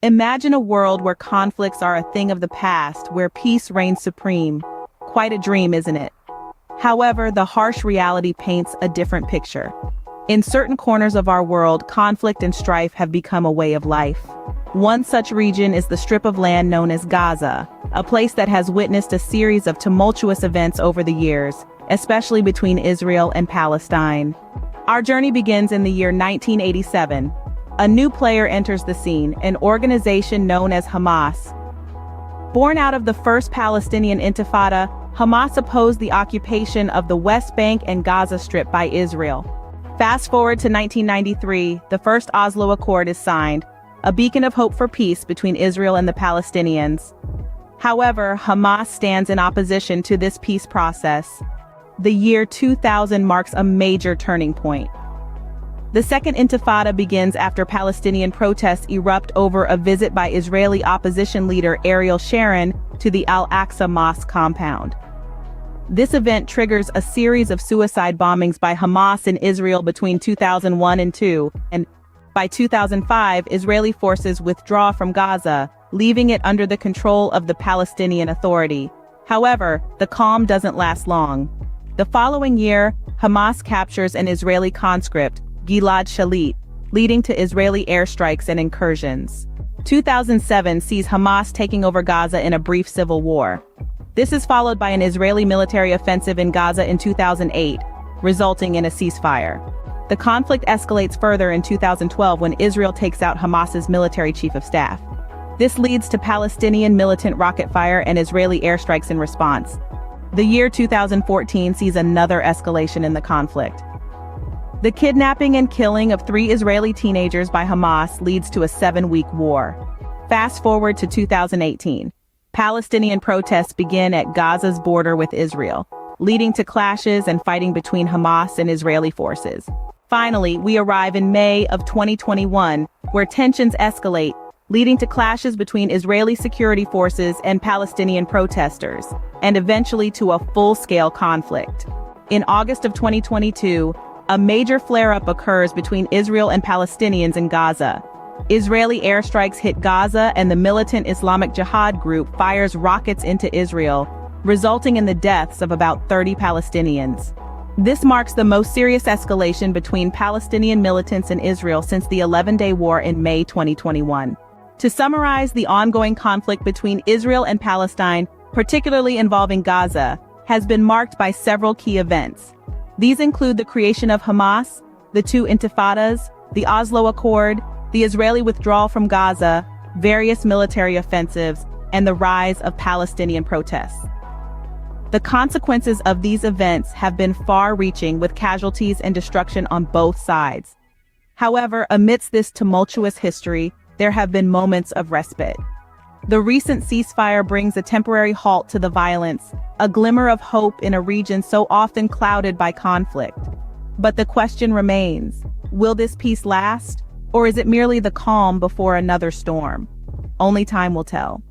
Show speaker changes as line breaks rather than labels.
Imagine a world where conflicts are a thing of the past, where peace reigns supreme. Quite a dream, isn't it? However, the harsh reality paints a different picture. In certain corners of our world, conflict and strife have become a way of life. One such region is the strip of land known as Gaza, a place that has witnessed a series of tumultuous events over the years, especially between Israel and Palestine. Our journey begins in the year 1987. A new player enters the scene, an organization known as Hamas. Born out of the first Palestinian Intifada, Hamas opposed the occupation of the West Bank and Gaza Strip by Israel. Fast forward to 1993, the first Oslo Accord is signed, a beacon of hope for peace between Israel and the Palestinians. However, Hamas stands in opposition to this peace process. The year 2000 marks a major turning point. The Second Intifada begins after Palestinian protests erupt over a visit by Israeli opposition leader Ariel Sharon to the Al-Aqsa Mosque compound. This event triggers a series of suicide bombings by Hamas in Israel between 2001 and 2002, and by 2005, Israeli forces withdraw from Gaza, leaving it under the control of the Palestinian Authority. However, the calm doesn't last long. The following year, Hamas captures an Israeli conscript, Gilad Shalit, leading to Israeli airstrikes and incursions. 2007 sees Hamas taking over Gaza in a brief civil war. This is followed by an Israeli military offensive in Gaza in 2008, resulting in a ceasefire. The conflict escalates further in 2012 when Israel takes out Hamas's military chief of staff. This leads to Palestinian militant rocket fire and Israeli airstrikes in response. The year 2014 sees another escalation in the conflict. The kidnapping and killing of 3 Israeli teenagers by Hamas leads to a 7-week war. Fast forward to 2018. Palestinian protests begin at Gaza's border with Israel, leading to clashes and fighting between Hamas and Israeli forces. Finally, we arrive in May of 2021, where tensions escalate, leading to clashes between Israeli security forces and Palestinian protesters, and eventually to a full-scale conflict. In August of 2022, a major flare-up occurs between Israel and Palestinians in Gaza. Israeli airstrikes hit Gaza and the militant Islamic Jihad group fires rockets into Israel, resulting in the deaths of about 30 Palestinians. This marks the most serious escalation between Palestinian militants and Israel since the 11-day war in May 2021. To summarize, the ongoing conflict between Israel and Palestine, particularly involving Gaza, has been marked by several key events. These include the creation of Hamas, the 2 intifadas, the Oslo Accord, the Israeli withdrawal from Gaza, various military offensives, and the rise of Palestinian protests. The consequences of these events have been far-reaching, with casualties and destruction on both sides. However, amidst this tumultuous history, there have been moments of respite. The recent ceasefire brings a temporary halt to the violence, a glimmer of hope in a region so often clouded by conflict. But the question remains, will this peace last, or is it merely the calm before another storm? Only time will tell.